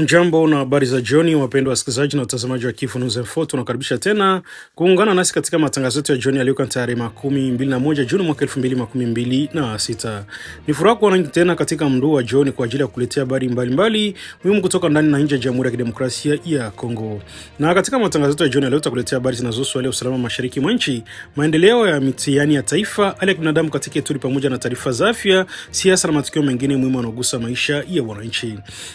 Jambo na habari za jioni wapendwa wasikilizaji na watazamaji wa Kivu News Info. Tunakaribisha tena kuungana nasi katika matangazo yetu ya jioni yaliyo tarehe 21 Juni mwaka 2026. Ni furaha kuwa nanyi tena katika mdo wa jioni kwa ajili ya kuletea habari mbalimbali muhimu kutoka ndani na nje ya Jamhuri ya Kidemokrasia ya Kongo. Na katika matangazo yetu ya jioni leo tutakuletea habari zinazohusu hali ya usalama mashariki mwa nchi, maendeleo ya mitihani ya taifa, hali ya kibinadamu katika Ituri pamoja na taarifa za afya, siasa na matukio mengine muhimu yanayogusa maisha ya wananchi.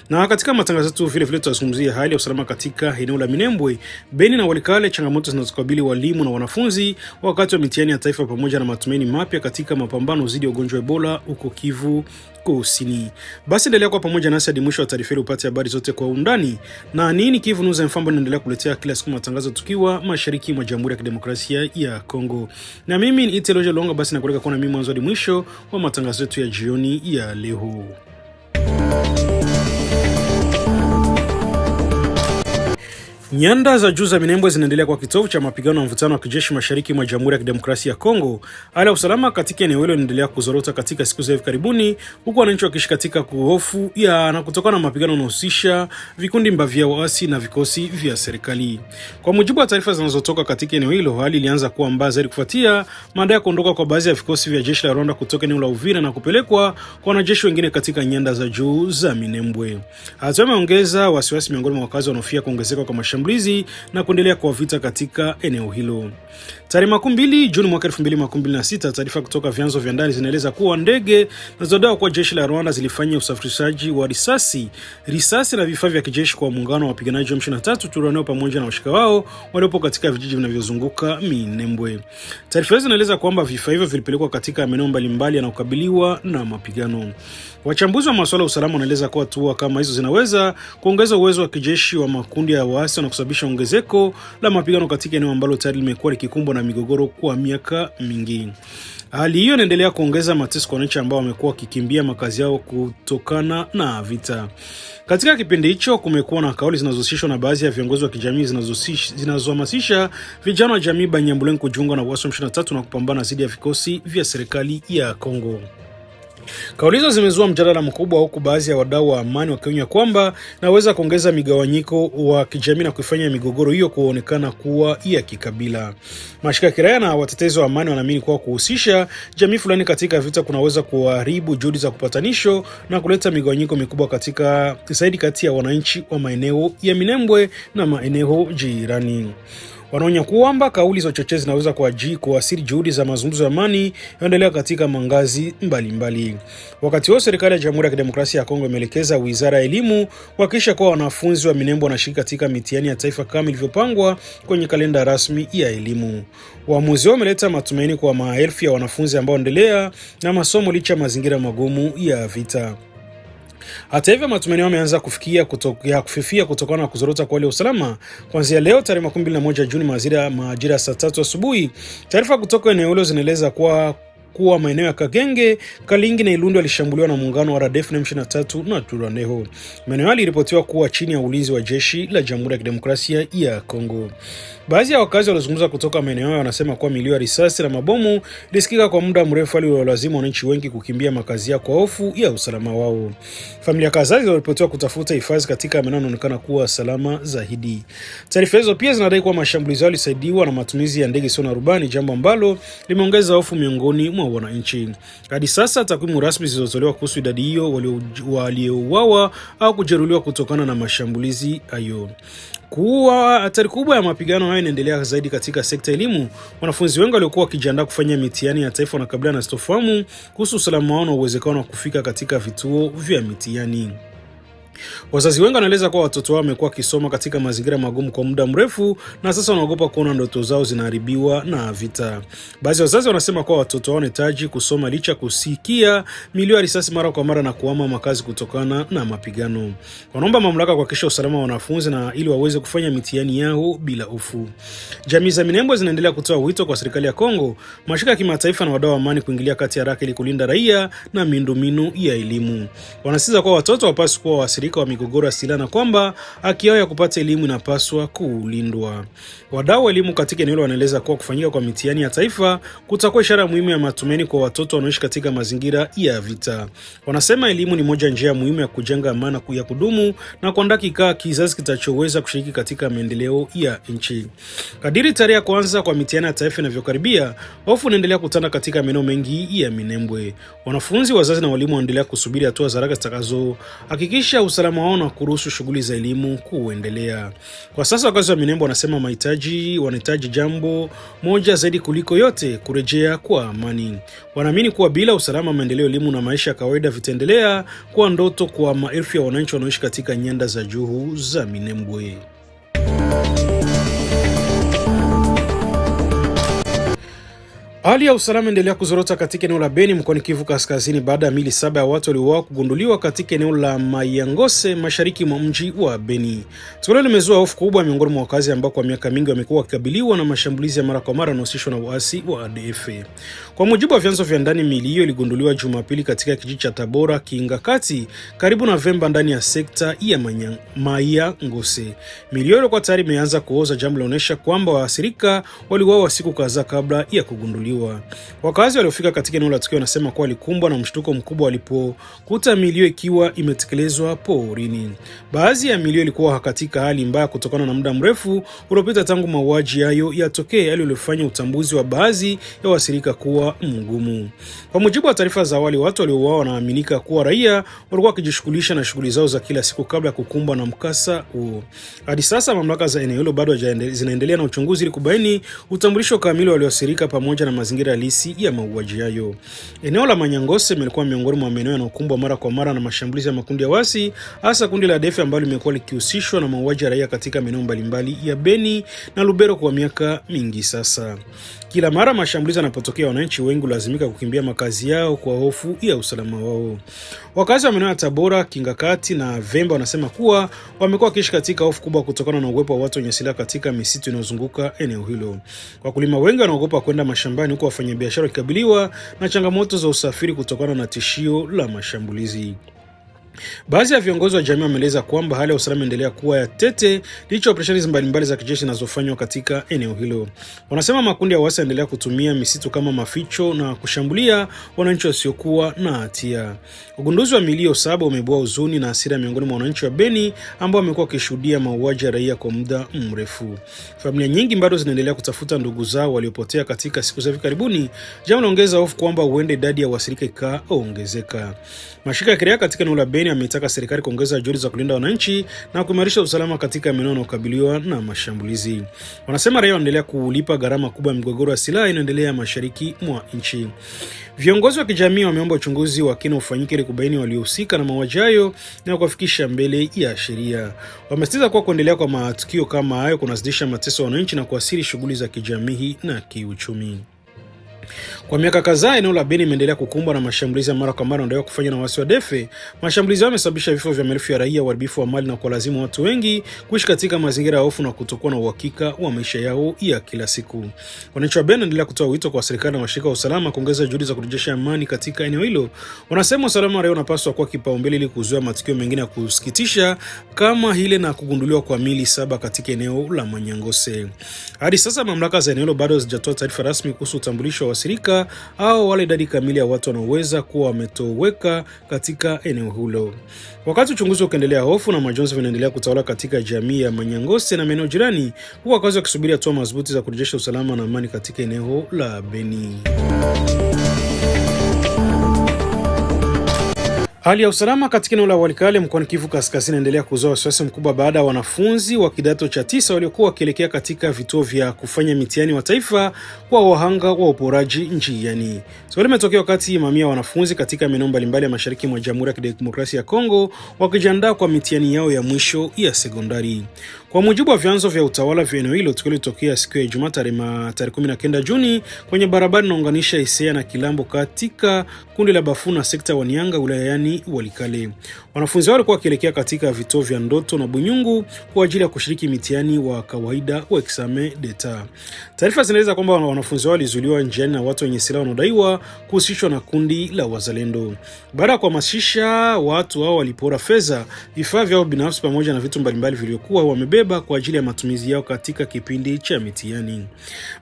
Na katika matangazo yetu vile tutazungumzia hali ya usalama katika eneo la Minembwe, Beni na Walikale, changamoto zinazokabili walimu na wanafunzi wakati wa mitihani ya taifa pamoja na matumaini mapya katika mapambano dhidi ya ugonjwa wa Ebola huko Kivu Kusini. Basi endelea kwa pamoja nasi hadi mwisho wa taarifa ili upate habari zote kwa undani. Na nini Kivu News Info inaendelea kuletea kila siku matangazo tukiwa mashariki mwa Jamhuri ya Kidemokrasia ya Kongo. Na mimi ni Iteloje Longa, basi nakualika kuona mimi mwanzo hadi mwisho wa matangazo yetu ya jioni ya leo. Nyanda za juu za Minembwe zinaendelea kwa kitovu cha mapigano na mvutano wa kijeshi mashariki mwa Jamhuri ya Kidemokrasia ya Kongo. Hali ya usalama katika eneo hilo inaendelea kuzorota katika siku za hivi karibuni, huku wananchi wakiishi katika kuhofu na kutokana na mapigano yanahusisha vikundi vya waasi na vikosi vya serikali. Kwa mujibu wa taarifa zinazotoka katika eneo hilo, hali ilianza kuwa mbaya zaidi kufuatia madai ya kuondoka kwa baadhi ya vikosi vya jeshi la Rwanda kutoka eneo la Uvira na kupelekwa kwa wanajeshi wengine katika nyanda za juu za Minembwe. Hatua imeongeza wasiwasi miongoni mwa wakazi wanaofia kuongezeka kwa mashambulizi na kuendelea kwa vita katika eneo hilo. Tarehe 2 Juni mwaka 2026, taarifa kutoka vyanzo vya ndani zinaeleza kuwa ndege zinazodaiwa kwa jeshi la Rwanda zilifanya usafirishaji wa risasi na vifaa vya kijeshi kwa muungano wa wapiganaji wa M23 Turaneo pamoja na washika wao waliopo katika vijiji vinavyozunguka Minembwe. Taarifa hizo zinaeleza kwamba vifaa hivyo vilipelekwa katika maeneo mbalimbali yanayokabiliwa na mapigano. Wachambuzi wa masuala ya usalama wanaeleza kuwa hatua kama hizo zinaweza kuongeza uwezo wa kijeshi wa makundi ya waasi na kusababisha ongezeko la mapigano katika eneo ambalo tayari limekuwa likikumbwa na migogoro kwa miaka mingi. Hali hiyo inaendelea kuongeza mateso kwa wananchi ambao wamekuwa wakikimbia makazi yao kutokana na vita. Katika kipindi hicho kumekuwa na kauli zinazohusishwa na baadhi ya viongozi wa kijamii zinazohamasisha vijana wa jamii Banyamulenge kujiunga na waasi wa M23 na kupambana dhidi ya vikosi vya serikali ya Kongo. Kauli hizo zimezua mjadala mkubwa, huku baadhi ya wadau wa amani wakionya kwamba inaweza kuongeza migawanyiko wa kijamii na kuifanya migogoro hiyo kuonekana kuwa ya kikabila. Mashirika ya kiraia na watetezi wa amani wanaamini kuwa kuhusisha jamii fulani katika vita kunaweza kuharibu juhudi za kupatanisho na kuleta migawanyiko mikubwa katika zaidi kati ya wananchi wa maeneo ya Minembwe na maeneo jirani. Wanaonya kwamba kauli za uchochezi zinaweza kuasiri juhudi za mazungumzo ya amani yaendelea katika mangazi mbalimbali. Wakati huo serikali ya Jamhuri ya Kidemokrasia ya Kongo imeelekeza Wizara ya Elimu kuhakikisha kuwa wanafunzi wa Minembwe wanashiriki katika mitihani ya taifa kama ilivyopangwa kwenye kalenda rasmi ya elimu. Uamuzi wao umeleta matumaini kwa maelfu ya wanafunzi ambao wanaendelea na masomo licha ya mazingira magumu ya vita. Hata hivyo matumaini yameanza kufifia kutokana na kuzorota kwa hali ya usalama. Kuanzia leo tarehe 21 Juni majira saa 3 asubuhi, taarifa kutoka eneo hilo zinaeleza kuwa maeneo ya Kagenge, Kalingi na Ilundo yalishambuliwa na muungano wa RDF na M23 na Twirwaneho. Maeneo haya yaliripotiwa kuwa chini ya ulinzi wa jeshi la Jamhuri ya Kidemokrasia ya Kongo. Baadhi ya wakazi waliozungumza kutoka maeneo hayo wanasema kuwa milio ya risasi na mabomu ilisikika kwa muda mrefu, waliolazimu wananchi wengi kukimbia makazi yao kwa hofu ya usalama wao. Familia kadhaa ziliripotiwa kutafuta hifadhi katika maeneo yanayoonekana kuwa salama zaidi. Taarifa hizo pia zinadai kuwa mashambulizi yao yalisaidiwa na matumizi ya ndege isiyo na rubani, jambo ambalo limeongeza hofu miongoni mwa wananchi. Hadi sasa takwimu rasmi zilizotolewa kuhusu idadi hiyo waliouawa au kujeruhiwa kutokana na mashambulizi hayo. Kuwa hatari kubwa ya mapigano hayo inaendelea zaidi katika sekta elimu. Wanafunzi wengi waliokuwa wakijiandaa kufanya mitihani ya taifa wanakabiliana na sitofahamu kuhusu usalama wao na uwezekano wa kufika katika vituo vya mitihani. Wazazi wengi wanaeleza kuwa watoto wao wamekuwa wakisoma katika mazingira magumu kwa muda mrefu na sasa wanaogopa kuona ndoto zao zinaharibiwa na vita. Baadhi ya wazazi wanasema kuwa watoto wao wanahitaji kusoma licha kusikia milio ya risasi mara kwa mara na kuhama makazi kutokana na mapigano. Wanaomba mamlaka kuhakikisha usalama wa wanafunzi na ili waweze kufanya mitihani yao bila hofu. Jamii za Minembwe zinaendelea kutoa wito kwa serikali ya Kongo, mashirika ya kimataifa na wadau wa amani kuingilia kati haraka ili kulinda raia na miundombinu ya elimu. Wanasisitiza kuwa watoto hawapaswi kuwa waathirika wa migogoro ya silaha na kwamba haki yao ya kupata elimu inapaswa kulindwa. Wadau wa elimu katika eneo wanaeleza kuwa kufanyika kwa mitihani ya taifa kutakuwa ishara muhimu ya matumaini kwa watoto wanaoishi katika mazingira ya vita. Wanasema elimu ni moja njia muhimu ya kujenga amani ya kudumu na kuandaa kizazi kitachoweza kushiriki katika maendeleo ya nchi. Kadiri tarehe ya kwanza kwa mitihani ya taifa inavyokaribia, hofu inaendelea kutanda katika maeneo mengi ya Minembwe. Wanafunzi, wazazi na walimu wanaendelea kusubiri hatua za haraka zitakazohakikisha usalama wao na kuruhusu shughuli za elimu kuendelea. Kwa sasa wakazi wa Minembwe wanasema wanahitaji jambo moja zaidi kuliko yote: kurejea kwa amani. Wanaamini kuwa bila usalama, maendeleo, elimu na maisha ya kawaida vitaendelea kuwa ndoto kwa maelfu ya wananchi wanaoishi katika nyanda za juu za Minembwe. Hali ya usalama endelea kuzorota katika eneo la Beni mkoani Kivu Kaskazini baada ya miili 7 ya watu waliouawa kugunduliwa katika eneo la Mayangose mashariki mwa mji wa Beni. Tukio limezua hofu kubwa miongoni mwa wakazi ambao kwa miaka mingi wamekuwa wakikabiliwa na mashambulizi ya mara kwa mara yanayohusishwa na waasi wa ADF. Kwa mujibu wa vyanzo vya ndani, miili hiyo iligunduliwa Jumapili katika kijiji cha Tabora Kingakati karibu na Vemba ndani ya sekta ya Mayangose. Miili hiyo ilikuwa tayari imeanza kuoza, jambo linaonyesha kwamba waathirika waliuawa siku kadhaa kabla ya kugunduliwa. Wakazi waliofika katika eneo la tukio wanasema kuwa walikumbwa na mshtuko mkubwa walipokuta milio ikiwa imetekelezwa porini. Baadhi ya milio ilikuwa katika hali mbaya kutokana na muda mrefu uliopita tangu mauaji hayo yatokee, hali iliyofanya utambuzi wa baadhi ya waathirika kuwa mgumu. Kwa mujibu wa taarifa za awali, watu waliouawa wanaaminika kuwa raia walikuwa wakijishughulisha na shughuli zao za kila siku kabla ya kukumbwa na mkasa huo. Hadi sasa mamlaka za eneo hilo bado zinaendelea na uchunguzi ili kubaini utambulisho kamili walioathirika pamoja na mazingira halisi ya mauaji hayo. Eneo la Mayangose limekuwa miongoni mwa maeneo yanayokumbwa mara kwa mara na mashambulizi ya makundi ya waasi, hasa kundi la ADF ambalo limekuwa likihusishwa na mauaji ya raia katika maeneo mbalimbali ya Beni na Lubero kwa miaka mingi sasa. Kila mara mashambulizi yanapotokea, wananchi wengi hulazimika kukimbia makazi yao kwa hofu ya usalama wao. Wakazi wa maeneo ya Tabora, Kingakati na Vemba wanasema kuwa wamekuwa wakiishi katika hofu kubwa kutokana na uwepo wa watu wenye silaha katika misitu inayozunguka eneo hilo. Wakulima wengi wanaogopa kwenda mashambani, huko wafanyabiashara wakikabiliwa na changamoto za usafiri kutokana na tishio la mashambulizi. Baadhi ya viongozi wa jamii wameeleza kwamba hali ya usalama endelea kuwa ya tete licha ya operesheni mbalimbali za kijeshi zinazofanywa katika eneo hilo. Wanasema makundi ya waasi yanaendelea kutumia misitu kama maficho na kushambulia wananchi wasiokuwa na hatia. Ugunduzi wa milio 7 umeibua huzuni na hasira miongoni mwa wananchi wa Beni ambao wamekuwa wakishuhudia mauaji ya raia kwa muda mrefu. Familia nyingi bado zinaendelea kutafuta ndugu zao waliopotea katika siku za hivi karibuni, jambo linaongeza hofu kwamba huenda idadi ya waathirika ikaongezeka. Mashirika ya kiraia katika eneo la Beni ametaka serikali kuongeza juhudi za kulinda wananchi na kuimarisha usalama katika maeneo yanayokabiliwa na mashambulizi. Wanasema raia wanaendelea kulipa gharama kubwa ya migogoro ya silaha inaendelea mashariki mwa nchi. Viongozi wa kijamii wameomba uchunguzi wa kina ufanyike ili kubaini waliohusika na mauaji hayo na kuwafikisha mbele ya sheria. Wamesisitiza kuwa kuendelea kwa matukio kama hayo kunazidisha mateso ya wananchi na kuathiri shughuli za kijamii na kiuchumi. Kwa miaka kadhaa eneo la Beni imeendelea kukumbwa na mashambulizi ya mara kwa mara yanayodaiwa kufanywa na waasi wa ADF. Mashambulizi hayo yamesababisha vifo vya maelfu ya raia, uharibifu wa mali na kuwalazimu watu wengi kuishi katika mazingira ya hofu na kutokuwa na uhakika wa maisha yao ya kila siku. Wananchi wa Beni wanaendelea kutoa wito kwa serikali na mashirika ya usalama kuongeza juhudi za kurejesha amani katika eneo hilo. Wanasema usalama wa raia unapaswa kuwa kipaumbele ili kuzuia matukio mengine ya kusikitisha kama ile na kugunduliwa kwa miili 7 katika eneo la Mayangose. Hadi sasa mamlaka za eneo hilo bado hazijatoa taarifa rasmi kuhusu utambulisho wa waathirika au wale idadi kamili ya watu wanaoweza kuwa wametoweka katika eneo hilo. Wakati uchunguzi ukiendelea, hofu na majonzi vinaendelea kutawala katika jamii ya Mayangose na maeneo jirani, huku wakazi wakisubiri hatua madhubuti za kurejesha usalama na amani katika eneo la Beni. Hali ya usalama katika eneo la Walikale mkoani Kivu Kaskazini inaendelea kuzua wasiwasi mkubwa baada ya wanafunzi wa kidato cha 9 waliokuwa wakielekea katika vituo vya kufanya mitihani wa taifa kwa wahanga wa uporaji njiani. Swali limetokea wakati mamia ya wanafunzi katika maeneo mbalimbali ya mashariki mwa Jamhuri ya Kidemokrasia ya Kongo wakijiandaa kwa mitihani yao ya mwisho ya sekondari. Kwa mujibu wa vyanzo vya utawala vya eneo hilo, tukio lilitokea siku ya Ijumaa tarehe 19 Juni kwenye barabara inaunganisha Isea na Kilambo katika kundi la Bafuna sekta wa Nianga wilayani Walikale. Wanafunzi walikuwa wakielekea katika vituo vya Ndoto na Bunyungu kwa ajili ya kushiriki mitihani wa kawaida wa examen d'etat. Taarifa zinaeleza kwamba wanafunzi walizuiliwa njiani na watu wenye silaha wanaodaiwa kuhusishwa na kundi la wazalendo. Baada ya kuhamasisha watu hao walipora fedha, vifaa vyao binafsi pamoja na vitu mbalimbali vilivyokuwa wamebeba kwa ajili ya matumizi yao katika kipindi cha mitihani.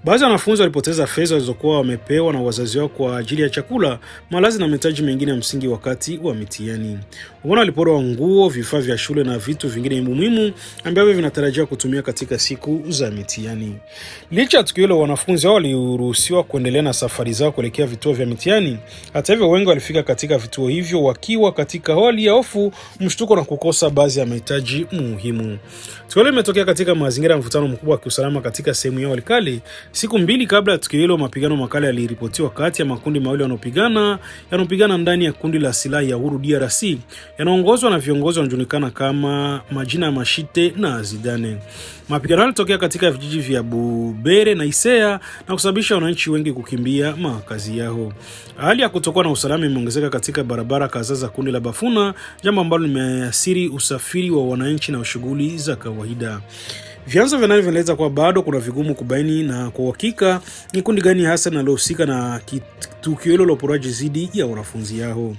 Baadhi ya wanafunzi walipoteza fedha walizokuwa wamepewa na wazazi wao kwa ajili ya chakula, malazi na mahitaji mengine ya msingi wakati wa mitihani. Wao walipora nguo, vifaa vya shule na vitu vingine muhimu ambavyo vinatarajiwa kutumia katika siku za mitihani. Licha ya tukio hilo, wanafunzi hao waliruhusiwa kuendelea na safari zao kuelekea vituo vya mitihani. Hata hivyo, wengi walifika katika vituo hivyo wakiwa katika hali ya hofu, mshtuko na kukosa baadhi ya mahitaji muhimu. Tukio hilo limetokea katika mazingira ya mvutano mkubwa wa kiusalama katika sehemu ya Walikale. Siku mbili kabla ya tukio hilo, mapigano makali yaliripotiwa kati ya makundi mawili yanayopigana ndani ya kundi la silaha ya Huru DRC yanaongozwa na viongozi wanaojulikana kama majina ya Mashite na Zidane. Mapigano yalitokea katika vijiji vya Bubere na Isea na kusababisha wananchi wengi kukimbia makazi yao. Hali ya kutokuwa na usalama imeongezeka katika barabara kadhaa za kundi la Bafuna, jambo ambalo limeathiri usafiri wa wananchi na shughuli za kawaida. Vyanzo vinaeleza kwa bado kuna vigumu kubaini na kwa hakika ni kundi gani hasa linalohusika na tukio hilo la uporaji dhidi ya wanafunzi hao.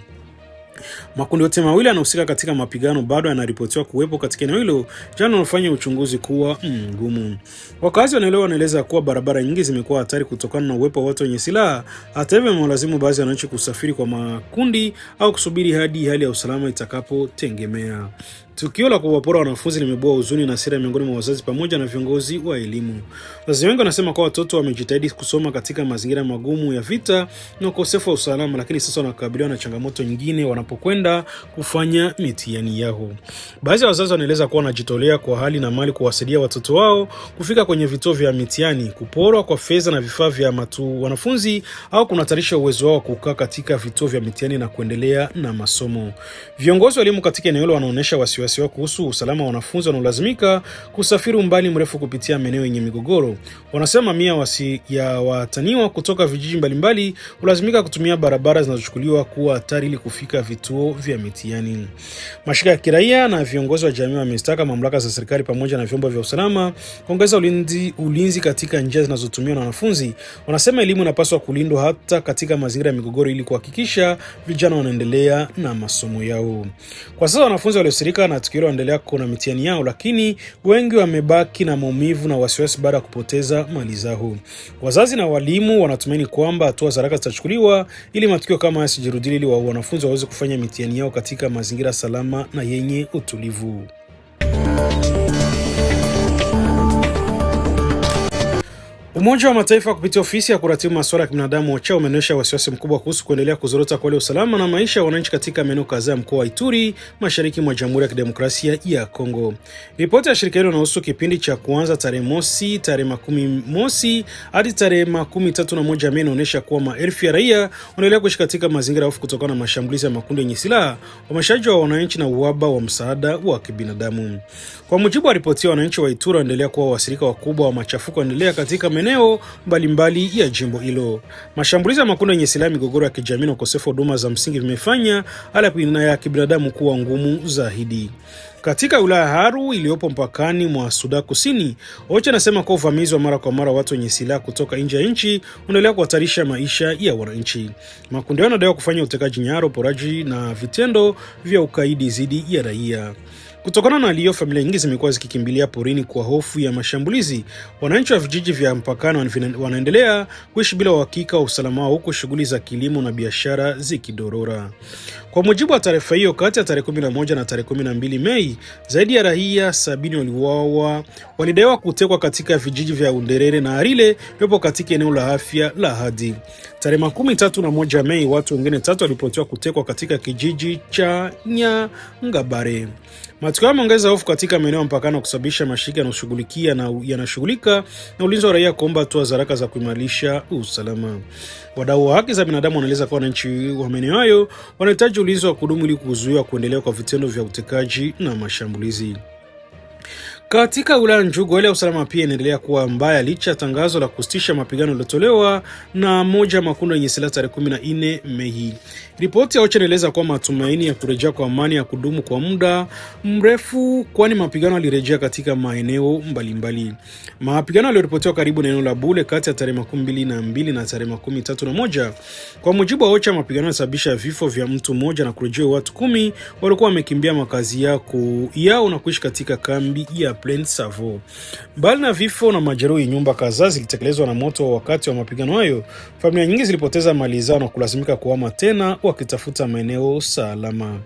Makundi yote mawili yanahusika katika mapigano bado yanaripotiwa kuwepo katika eneo hilo, jambo linalofanya uchunguzi kuwa ngumu. Wakazi wanaeleza kuwa barabara nyingi zimekuwa hatari kutokana na uwepo wa watu wenye silaha. Hata hivyo, imewalazimu baadhi ya wananchi kusafiri kwa makundi au kusubiri hadi hali ya usalama itakapotengemea. Tukio la kuwapora wanafunzi limebua huzuni na hasira miongoni mwa wazazi pamoja na viongozi wa elimu. Wazazi wengi wanasema kwa watoto wamejitahidi kusoma katika mazingira magumu ya vita na ukosefu wa usalama, lakini sasa wanakabiliwa na changamoto nyingine wanapokwenda kufanya mitihani yao. Baadhi ya wazazi wanaeleza kuwa wanajitolea kwa hali na mali kuwasaidia watoto wao kufika kwenye vituo vya mitihani. Kuporwa kwa fedha na vifaa vya wanafunzi au kunahatarisha uwezo wao kukaa katika vituo vya mitihani na kuendelea na masomo. Viongozi wa elimu katika eneo hilo wanaonyesha wasiwasi wao kuhusu usalama wa wanafunzi wanaolazimika kusafiri umbali mrefu kupitia maeneo yenye migogoro. Wanasema ya wataniwa kutoka vijiji mbalimbali hulazimika kutumia barabara zinazochukuliwa kuwa hatari ili kufika vituo vya mitihani. Mashirika ya kiraia na viongozi wa jamii wamestaka mamlaka za serikali pamoja na vyombo vya usalama kuongeza ulinzi katika njia zinazotumiwa na wanafunzi. Wanasema elimu inapaswa kulindwa hata katika mazingira ya migogoro ili kuhakikisha vijana wanaendelea na masomo yao. Kwa sasa wanafunzi walioathirika na tukio wanaendelea kuona mitihani yao, lakini wengi wamebaki na maumivu na wasiwasi baada ya kupoteza mali zao. Wazazi na walimu wanatumaini kwamba hatua za haraka zitachukuliwa ili matukio kama haya yasijirudie, ili wanafunzi waweze kufanya mitihani yao katika mazingira salama na yenye utulivu. Umoja wa Mataifa kupitia ofisi ya kuratibu masuala ya kibinadamu OCHA umeonyesha wasiwasi mkubwa kuhusu kuendelea kuzorota kwa usalama na maisha ya wananchi katika maeneo kadhaa ya mkoa wa Ituri, mashariki mwa Jamhuri ya Kidemokrasia ya Kongo. Ripoti ya shirika hilo inahusu kipindi cha kuanza tarehe 10 hadi tarehe 31 Mei inaonyesha kuwa maelfu ya raia wanaendelea kuishi katika mazingira ya hofu kutokana na mashambulizi ya makundi yenye silaha, uhamasishaji wa wananchi na uhaba wa msaada wa kibinadamu. Kwa mujibu wa ripoti, wananchi wa Ituri wanaendelea kuwa waathirika wakubwa wa machafuko yanaendelea katika maeneo mbalimbali ya jimbo hilo. Mashambulizi ya makundi yenye silaha, migogoro ya kijamii na ukosefu wa huduma za msingi vimefanya hali ya kibinadamu kuwa ngumu zaidi. Katika wilaya Haru iliyopo mpakani mwa Sudan Kusini, OCHA anasema kwa uvamizi wa mara kwa mara watu wenye silaha kutoka nje ya nchi unaendelea kuhatarisha maisha ya wananchi. Makundi hayo yanadaiwa kufanya utekaji nyara, uporaji na vitendo vya ukaidi dhidi ya raia. Kutokana na hiyo, familia nyingi zimekuwa zikikimbilia porini kwa hofu ya mashambulizi. Wananchi wa vijiji vya mpakani wanaendelea kuishi bila uhakika wa usalama wao, huku shughuli za kilimo na biashara zikidorora. Kwa mujibu wa taarifa hiyo, kati ya tarehe 11 na tarehe 12 Mei, zaidi ya raia 70 walidaiwa kutekwa katika vijiji vya Underere na Arile vipo katika eneo la afya la Hadi. Tarehe 31 Mei, watu wengine 3 walipotiwa kutekwa katika kijiji cha Nyangabare. Matukio yameongeza hofu katika maeneo mpakani kusababisha mashirika yanashughulika na ulinzi wa raia kuomba hatua za haraka za kuimarisha usalama. Wadau wa haki za binadamu wanaeleza kuwa wananchi wa maeneo hayo wanahitaji ulinzi wa kudumu ili kuzuia kuendelea kwa vitendo vya utekaji na mashambulizi. Katika wilaya Njugu, hali ya usalama pia inaendelea kuwa mbaya licha ya tangazo la kusitisha mapigano lilotolewa na moja makundi yenye silaha tarehe 14 Mei. Ripoti ya OCHA inaeleza kwa matumaini ya kurejea kwa amani ya kudumu kwa muda mrefu, kwani mapigano yalirejea katika maeneo mbalimbali. Mapigano yaliripotiwa karibu na eneo la Bule kati ya tarehe 22 na tarehe 31. Kwa mujibu wa OCHA, mapigano yalisababisha vifo vya mtu mmoja na kurejea watu 10 walikuwa wamekimbia makazi yao na kuishi katika kambi ya Plaine Savo. Mbali na vifo na majeruhi, nyumba kadhaa zilitekelezwa na moto wakati wa mapigano hayo. Familia nyingi zilipoteza mali zao na kulazimika kuhama tena wakitafuta maeneo salama.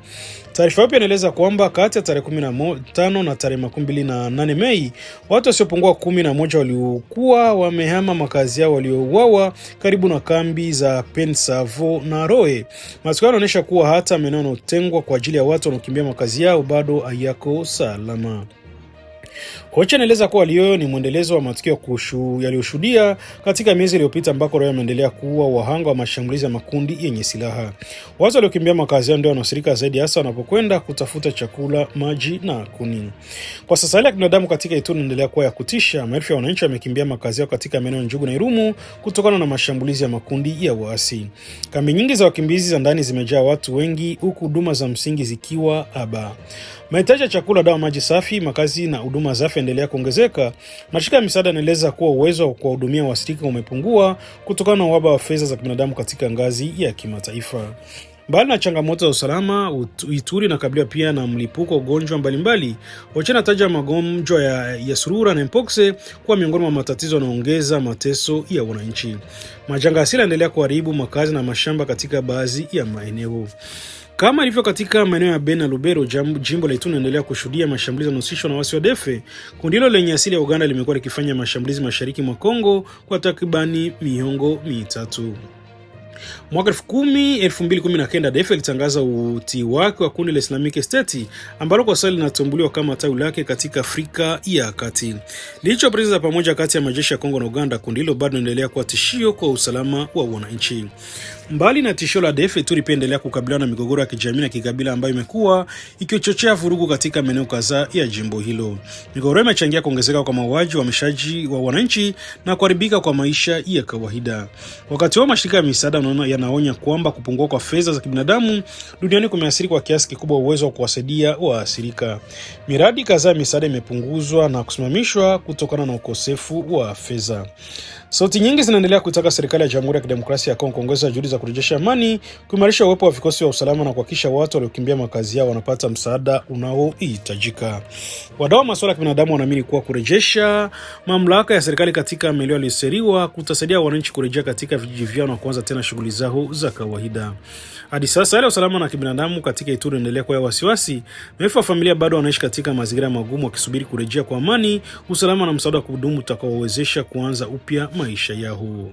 Taarifa pia inaeleza kwamba kati ya tarehe 15 na tarehe 28 Mei, watu wasiopungua 11 waliokuwa wamehama makazi yao waliouawa karibu na kambi za Plaine Savo na Roe. Matukio yanaonyesha kuwa hata maeneo yanayotengwa kwa ajili ya watu wanaokimbia makazi yao bado hayako salama. OCHA inaeleza kuwa leo ni mwendelezo wa matukio yaliyoshuhudia katika miezi iliyopita ambako raia wameendelea kuua wahanga wa mashambulizi ya makundi yenye silaha. Watu waliokimbia makazi yao ndio wanaoathirika zaidi, hasa wanapokwenda kutafuta chakula, maji na kuni. Kwa sasa hali ya kibinadamu katika Ituri inaendelea kuwa ya kutisha. Maelfu ya wananchi wamekimbia makazi yao katika maeneo ya Njugu na Irumu kutokana na mashambulizi ya makundi ya waasi. Kambi nyingi za wakimbizi za ndani zimejaa watu wengi, huku huduma za msingi zikiwa haba. Mahitaji ya chakula, dawa, maji safi, makazi na huduma za afya endelea kuongezeka. Mashirika ya misaada yanaeleza kuwa uwezo wa kuwahudumia waathirika umepungua kutokana na uhaba wa fedha za kibinadamu katika ngazi ya kimataifa. Mbali na changamoto za usalama, Ituri inakabiliwa pia na mlipuko wa ugonjwa mbalimbali. OCHA inataja magonjwa ya surura na mpox kuwa miongoni mwa matatizo yanayoongeza mateso ya wananchi. Majanga asili yanaendelea kuharibu makazi na mashamba katika baadhi ya maeneo. Kama ilivyo katika maeneo ya Beni na Lubero, jimbo la Ituri linaendelea kushuhudia mashambulizi yanahusishwa na wasi wa ADF. Kundi hilo lenye asili ya Uganda limekuwa likifanya mashambulizi mashariki mwa Kongo kwa takribani miongo mitatu. Mwaka 2019 ADF ilitangaza utii wake wa kundi la Islamic State ambalo kwa sasa linatambuliwa kama tawi lake katika Afrika ya Kati. Licha ya operesheni za pamoja kati ya majeshi ya Kongo na Uganda, kundi hilo bado linaendelea kuwa tishio kwa usalama wa wananchi. Mbali na tishio la ADF, Ituri pia inaendelea kukabiliana na migogoro ya kijamii na kikabila ambayo imekuwa ikichochea vurugu katika maeneo kadhaa ya jimbo hilo. Migogoro imechangia kuongezeka kwa mauaji, uhamishaji wa wananchi na kuharibika kwa maisha ya kawaida. Wakati huo mashirika ya misaada yanaonya kwamba kupungua kwa fedha za kibinadamu duniani kumeathiri kwa kiasi kikubwa uwezo wa kuwasaidia waathirika. Miradi kadhaa ya misaada imepunguzwa na kusimamishwa kutokana na ukosefu wa fedha. Sauti nyingi zinaendelea kutaka serikali ya Jamhuri ya Kidemokrasia ya Kongo kuongeza juhudi za kurejesha amani, kuimarisha uwepo wa vikosi vya usalama na kuhakikisha watu waliokimbia makazi yao wanapata msaada unaohitajika. Wadau wa masuala ya kibinadamu wanaamini kuwa kurejesha mamlaka ya serikali katika maeneo yaliyoathiriwa kutasaidia wananchi kurejea katika vijiji vyao na kuanza tena shughuli zao za kawaida. Hadi sasa hali ya usalama na kibinadamu katika Ituri inaendelea kuwa ya wasiwasi. Maelfu ya familia bado wanaishi katika mazingira magumu wakisubiri kurejea kwa amani, usalama na msaada wa kudumu utakaowezesha kuanza upya maisha yao.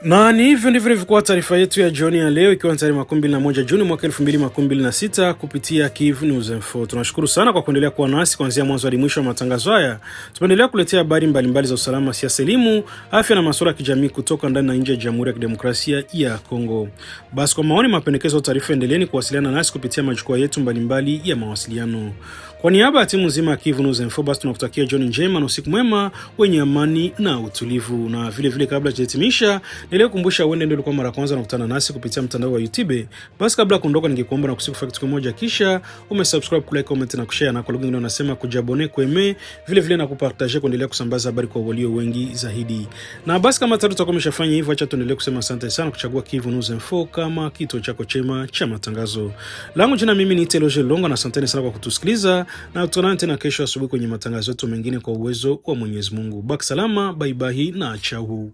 Na ni hivyo ndivyo ilivyokuwa taarifa yetu ya jioni ya leo, ikiwa ni tarehe 21 Juni mwaka 2026 kupitia Kivu News Info. Tunashukuru sana kwa kuendelea kuwa nasi kuanzia mwanzo hadi mwisho wa matangazo haya. Tunaendelea kuletea habari mbalimbali za usalama, siasa, elimu, afya na masuala ya kijamii kutoka ndani na nje ya Jamhuri ya Kidemokrasia ya Kongo. Basi kwa maoni, mapendekezo au taarifa, endeleeni kuwasiliana nasi kupitia majukwaa yetu mbalimbali ya mawasiliano. Kwa niaba ya timu nzima ya Kivu News Info, basi tunakutakia jioni njema na usiku mwema wenye amani na utulivu. Na vile kabla tujahitimisha, nileo kukumbusha wewe ndio ulikuwa mara kwanza unakutana nasi kupitia mtandao wa YouTube. Basi kabla kuondoka, ningekuomba na kusiku kitu kimoja, kisha umesubscribe, kulike, comment na kushare, na kwa lugha nyingine unasema kujabone, kueme, vile na kupartager kuendelea kusambaza habari kwa walio wengi zaidi. Na basi kama tayari tutakuwa tumeshafanya hivyo, acha tuendelee kusema asante sana kuchagua Kivu News Info kama kituo chako chema cha matangazo. Langu jina mimi ni Teloje Longo, na asante sana kwa kutusikiliza, na tutaonana tena kesho asubuhi kwenye matangazo yetu mengine kwa uwezo wa Mwenyezi Mungu. Baki salama, bye bye na chao.